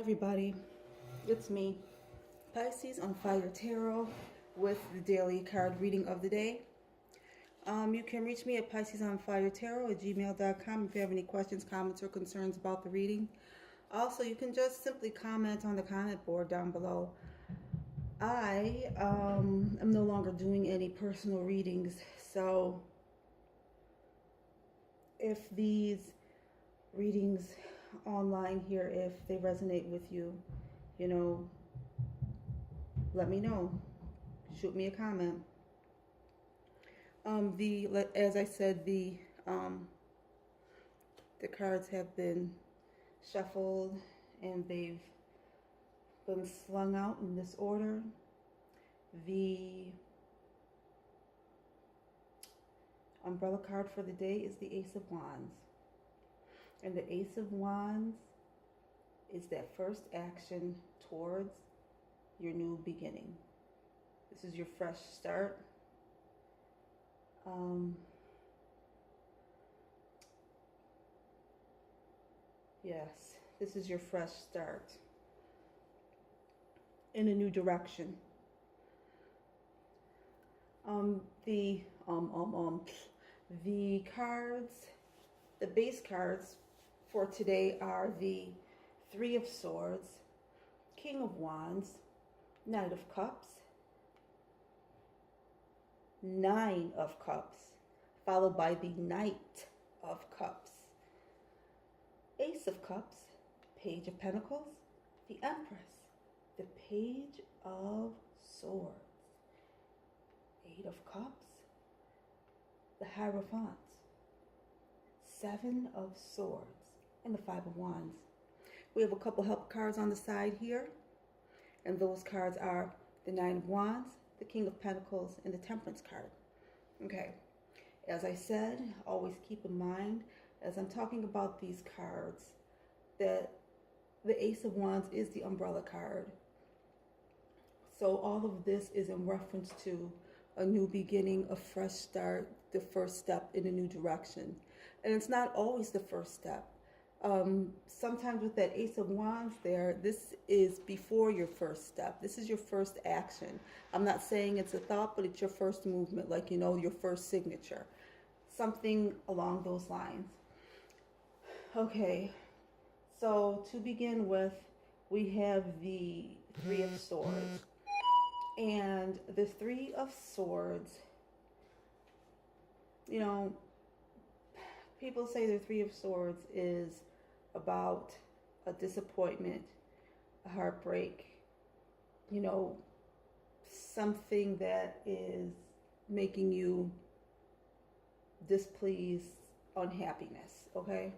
Everybody, it's me, Pisces on Fire Tarot, with the daily card reading of the day. You can reach me at PiscesOnFireTarot@gmail.com if you have any questions, comments, or concerns about the reading. Also, you can just simply comment on the comment board down below. I am no longer doing any personal readings, so if these readings online here, if they resonate with you, let me know. Shoot me a comment. As I said, the cards have been shuffled and they've been slung out in this order. The umbrella card for the day is the Ace of Wands. And the Ace of Wands is that first action towards your new beginning. This is your fresh start. Yes, this is your fresh start in a new direction. The cards, the base cards for today are the Three of Swords, King of Wands, Knight of Cups, Nine of Cups, followed by the Knight of Cups, Ace of Cups, Page of Pentacles, the Empress, the Page of Swords, Eight of Cups, the Hierophant, Seven of Swords, and the Five of Wands. We have a couple help cards on the side here, and those cards are the Nine of Wands, the King of Pentacles, and the Temperance card. Okay, as I said, always keep in mind, as I'm talking about these cards, that the Ace of Wands is the umbrella card. So all of this is in reference to a new beginning, a fresh start, the first step in a new direction. And it's not always the first step. Sometimes with that Ace of Wands there, this is before your first step. This is your first action. I'm not saying it's a thought, but it's your first movement, like, your first signature. Something along those lines. Okay, so to begin with, we have the Three of Swords. And the Three of Swords, people say the Three of Swords is about a disappointment, a heartbreak, something that is making you displeased, unhappiness, okay?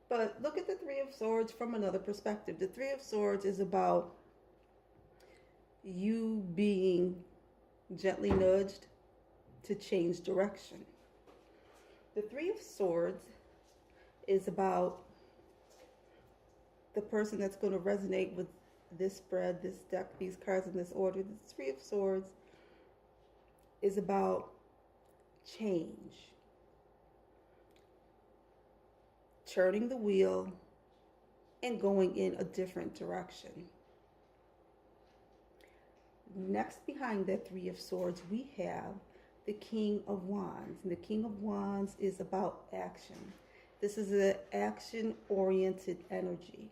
But look at the Three of Swords from another perspective. The Three of Swords is about you being gently nudged to change direction. The Three of Swords is about the person that's going to resonate with this spread, this deck, these cards in this order. The Three of Swords is about change, turning the wheel and going in a different direction. Next, behind that Three of Swords, we have the King of Wands. And the King of Wands is about action. This is an action-oriented energy.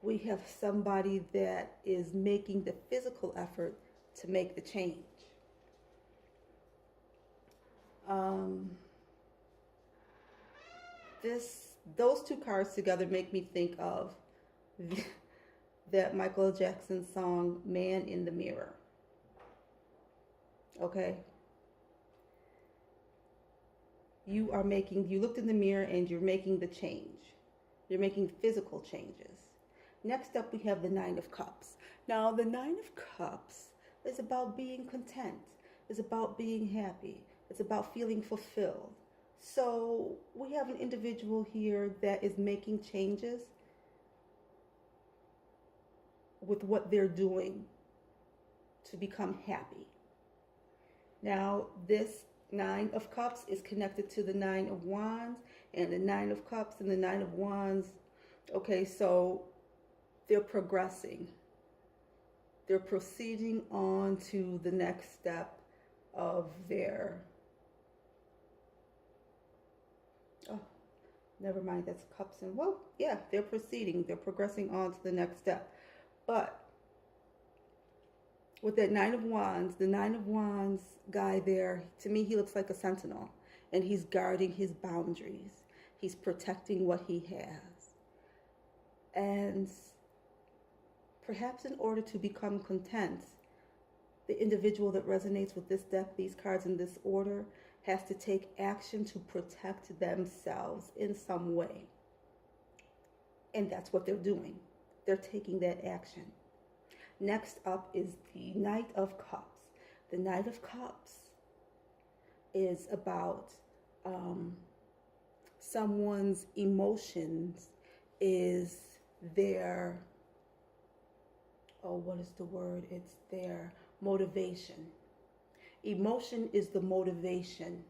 We have somebody that is making the physical effort to make the change. Those two cards together make me think of that Michael Jackson song, Man in the Mirror. Okay? You looked in the mirror and you're making the change. You're making physical changes. Next up, we have the Nine of Cups. Now, the Nine of Cups is about being content. It's about being happy. It's about feeling fulfilled. So we have an individual here that is making changes with what they're doing to become happy. Now, this Nine of Cups is connected to the Nine of Wands, and the Nine of Cups and the Nine of Wands Okay, so they're progressing. They're proceeding on to the next step of their, oh, never mind, that's cups and, well, yeah, they're proceeding. They're progressing on to the next step. But with that Nine of Wands, the Nine of Wands guy there, to me, he looks like a sentinel. And he's guarding his boundaries. He's protecting what he has. And perhaps in order to become content, the individual that resonates with this deck, these cards in this order, has to take action to protect themselves in some way. And that's what they're doing. They're taking that action. Next up is the Knight of Cups. The Knight of Cups is about someone's emotions is their, oh, what is the word? It's their motivation. Emotion is the motivation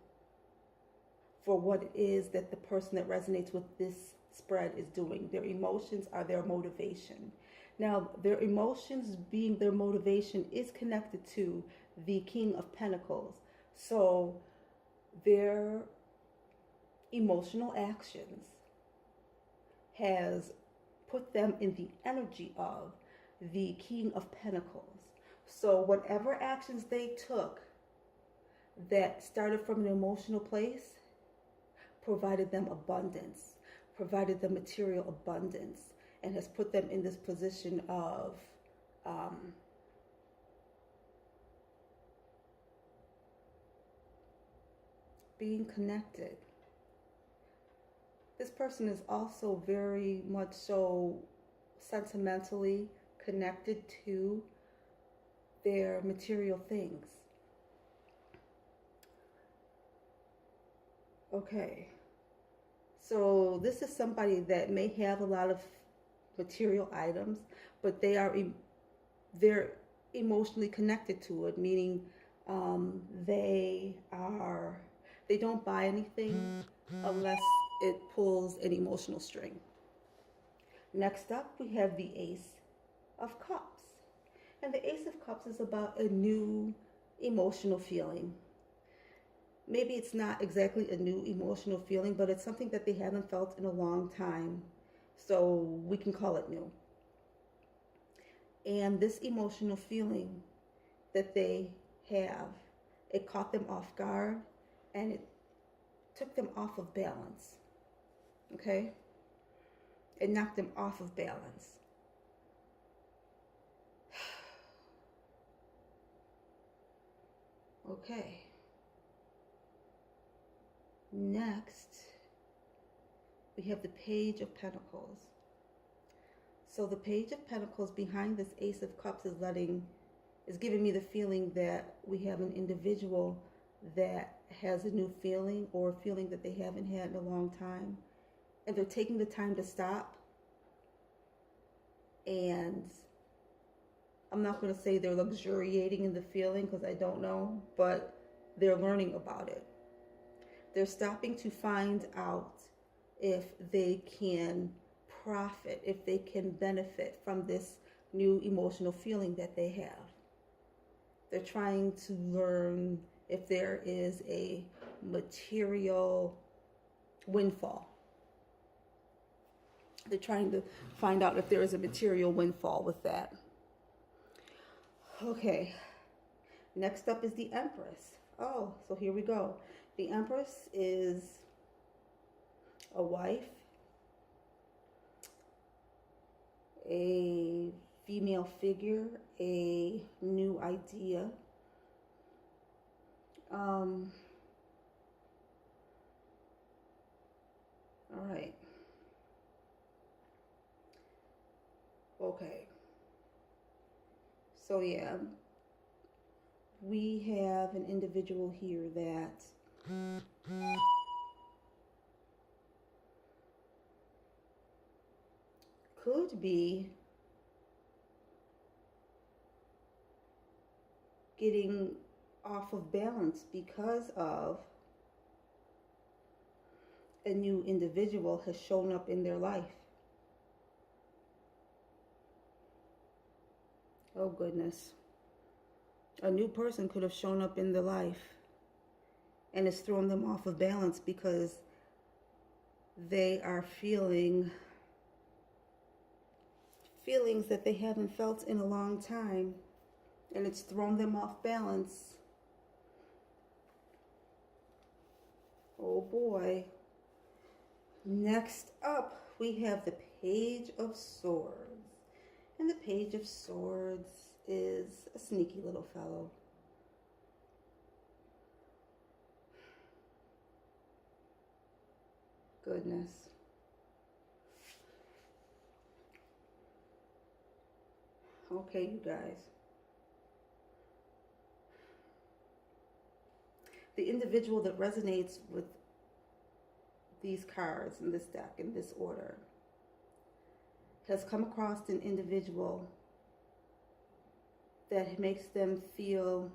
for what it is that the person that resonates with this spread is doing. Their emotions are their motivation. Now, their emotions being their motivation is connected to the King of Pentacles. So their emotional actions has put them in the energy of the King of Pentacles. So whatever actions they took that started from an emotional place provided them abundance, provided them material abundance, and has put them in this position of being connected. This person is also very much so sentimentally connected to their material things. Okay, so this is somebody that may have a lot of material items, but they're emotionally connected to it, meaning they don't buy anything unless it pulls an emotional string. Next up, we have the Ace of Cups. And the Ace of Cups is about a new emotional feeling. Maybe it's not exactly a new emotional feeling, but it's something that they haven't felt in a long time. So we can call it new. And this emotional feeling that they have, it caught them off guard and it took them off of balance. Okay? It knocked them off of balance. Okay. Next, we have the Page of Pentacles. So the Page of Pentacles behind this Ace of Cups is giving me the feeling that we have an individual that has a new feeling or a feeling that they haven't had in a long time. And they're taking the time to stop. And I'm not going to say they're luxuriating in the feeling because I don't know, but they're learning about it. They're stopping to find out if they can profit, if they can benefit from this new emotional feeling that they have. They're trying to learn if there is a material windfall. They're trying to find out if there is a material windfall with that. Okay, next up is the Empress. Oh, so here we go. The Empress is a wife, a female figure, a new idea. All right. Okay. So yeah, we have an individual here that could be getting off of balance because of a new individual has shown up in their life. Oh, goodness. A new person could have shown up in their life and it's thrown them off of balance because they are feeling feelings that they haven't felt in a long time, and it's thrown them off balance. Oh boy. Next up, we have the Page of Swords. And the Page of Swords is a sneaky little fellow. Goodness. Okay, you guys. The individual that resonates with these cards in this deck, in this order, has come across an individual that makes them feel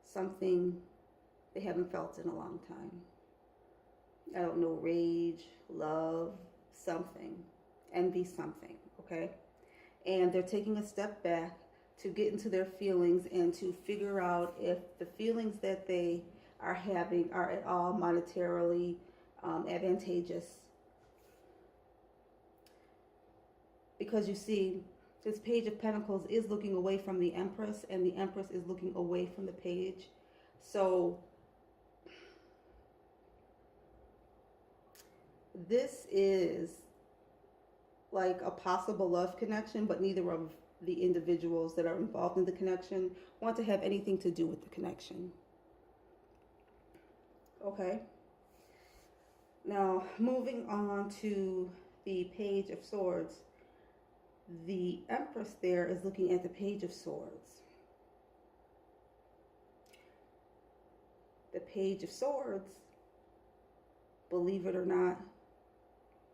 something they haven't felt in a long time. I don't know, rage, love, something, envy, something, okay? And they're taking a step back to get into their feelings and to figure out if the feelings that they are having are at all monetarily advantageous. Because you see, this Page of Pentacles is looking away from the Empress, and the Empress is looking away from the Page. So this is like a possible love connection, but neither of the individuals that are involved in the connection want to have anything to do with the connection. Okay. Now, moving on to the Page of Swords. The Empress there is looking at the Page of Swords. The Page of Swords, believe it or not,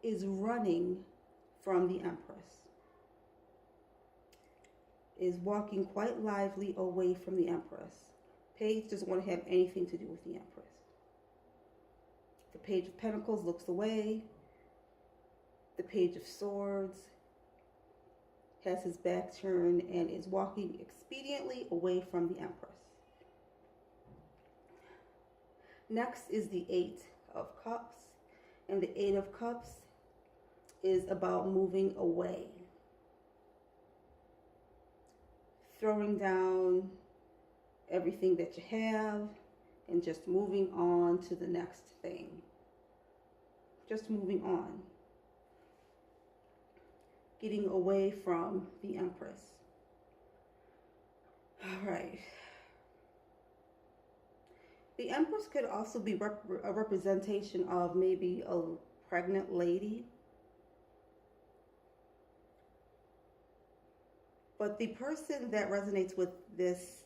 is running from the Empress. Is walking quite lively away from the Empress. Page doesn't want to have anything to do with the Empress. The Page of Pentacles looks away. The Page of Swords has his back turned and is walking expediently away from the Empress. Next is the Eight of Cups. And the Eight of Cups is about moving away. Throwing down everything that you have and just moving on to the next thing. Just moving on. Getting away from the Empress. All right. The Empress could also be a representation of maybe a pregnant lady. But the person that resonates with this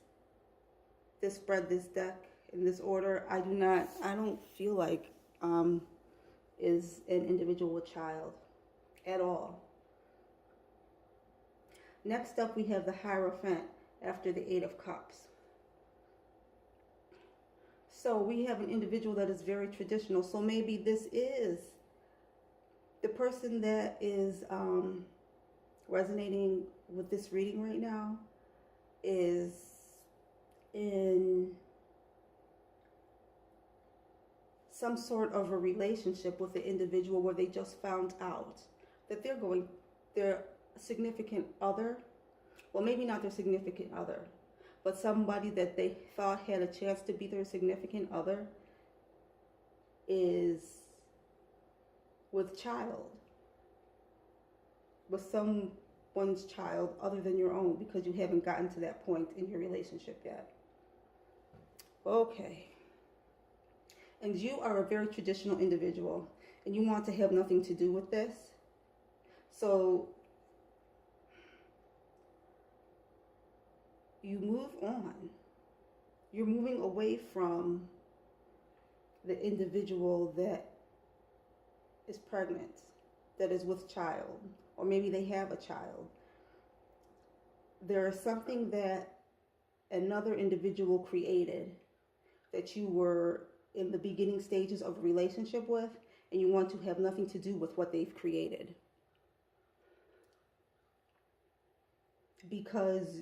spread, this deck, in this order, I don't feel like is an individual with child at all. Next up, we have the Hierophant after the Eight of Cups. So we have an individual that is very traditional. So maybe this is the person that is resonating with this reading right now is in some sort of a relationship with the individual where they just found out that their significant other, well, maybe not their significant other, but somebody that they thought had a chance to be their significant other is with child, with someone's child other than your own, because you haven't gotten to that point in your relationship yet. Okay. And you are a very traditional individual, and you want to have nothing to do with this. So you move on. You're moving away from the individual that is pregnant, that is with child, or maybe they have a child. There is something that another individual created that you were in the beginning stages of a relationship with, and you want to have nothing to do with what they've created. because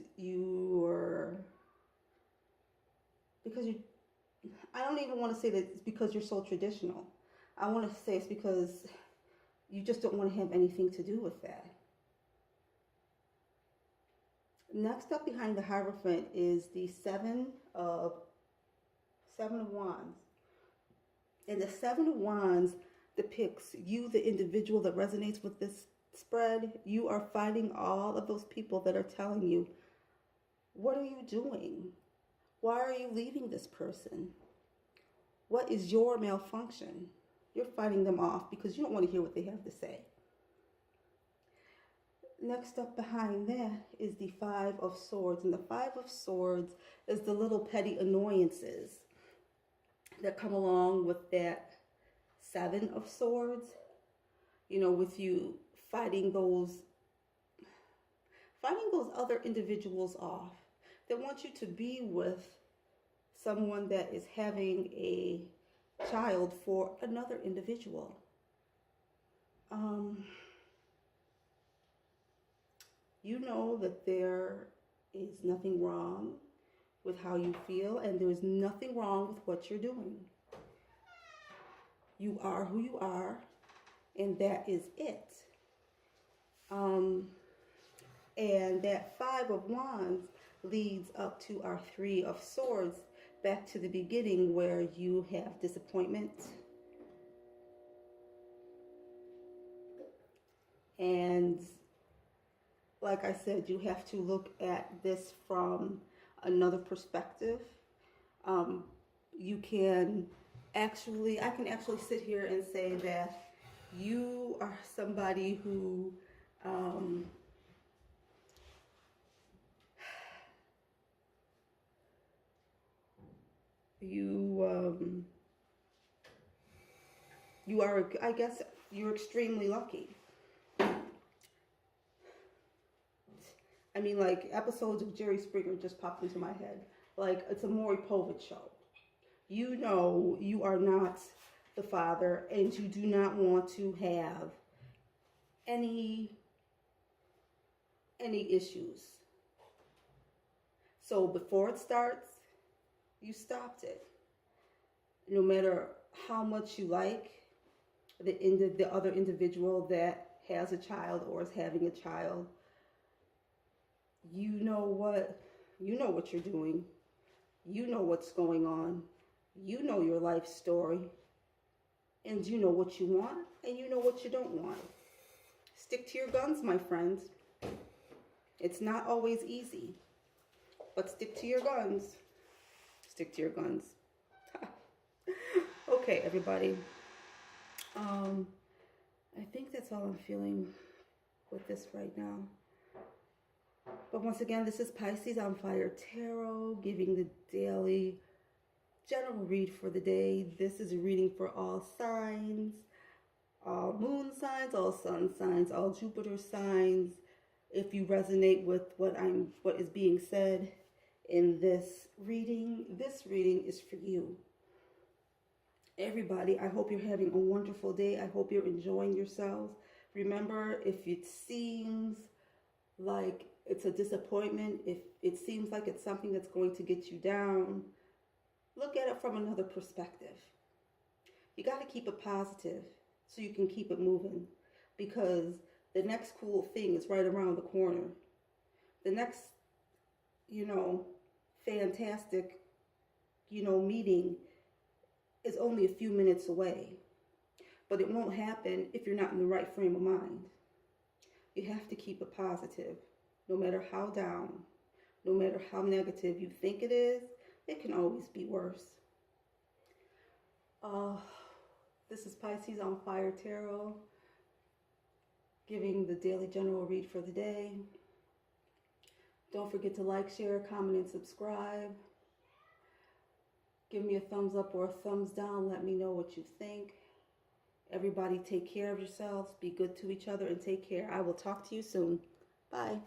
I don't even want to say that it's because you're so traditional. I want to say it's because you just don't want to have anything to do with that. Next up behind the Hierophant is the Seven of Wands. And the Seven of Wands depicts you, the individual that resonates with this spread. You are fighting all of those people that are telling you, what are you doing? Why are you leaving this person? What is your malfunction? You're fighting them off because you don't want to hear what they have to say. Next up behind that is the Five of Swords. And the Five of Swords is the little petty annoyances that come along with that Seven of Swords. You know, with you fighting those other individuals off that want you to be with someone that is having a child for another individual. You know that there is nothing wrong with how you feel, and there is nothing wrong with what you're doing. You are who you are, and that is it. And that Five of Wands leads up to our Three of Swords, back to the beginning where you have disappointment. And like I said, you have to look at this from another perspective. I can actually sit here and say that you are somebody who you are, I guess, you're extremely lucky. I mean, like, episodes of Jerry Springer just popped into my head. Like, it's a Maury Povich show. You know you are not the father, and you do not want to have any issues. So before it starts, you stopped it. No matter how much you like the other individual that has a child or is having a child, you know what you're doing. You know what's going on. You know your life story. And you know what you want and you know what you don't want. Stick to your guns, my friends. It's not always easy, but stick to your guns. Stick to your guns. Okay, everybody. I think that's all I'm feeling with this right now. But once again, this is Pisces on Fire Tarot, giving the daily general read for the day. This is a reading for all signs, all moon signs, all sun signs, all Jupiter signs. If you resonate with what is being said in this reading is for you. Everybody, I hope you're having a wonderful day. I hope you're enjoying yourselves. Remember, if it seems like it's a disappointment, if it seems like it's something that's going to get you down, look at it from another perspective. You got to keep it positive so you can keep it moving, because the next cool thing is right around the corner. The next, fantastic, meeting is only a few minutes away. But it won't happen if you're not in the right frame of mind. You have to keep it positive. No matter how down, no matter how negative you think it is, it can always be worse. This is Pisces on Fire Tarot, giving the daily general read for the day. Don't forget to like, share, comment, and subscribe. Give me a thumbs up or a thumbs down. Let me know what you think. Everybody take care of yourselves. Be good to each other and take care. I will talk to you soon. Bye.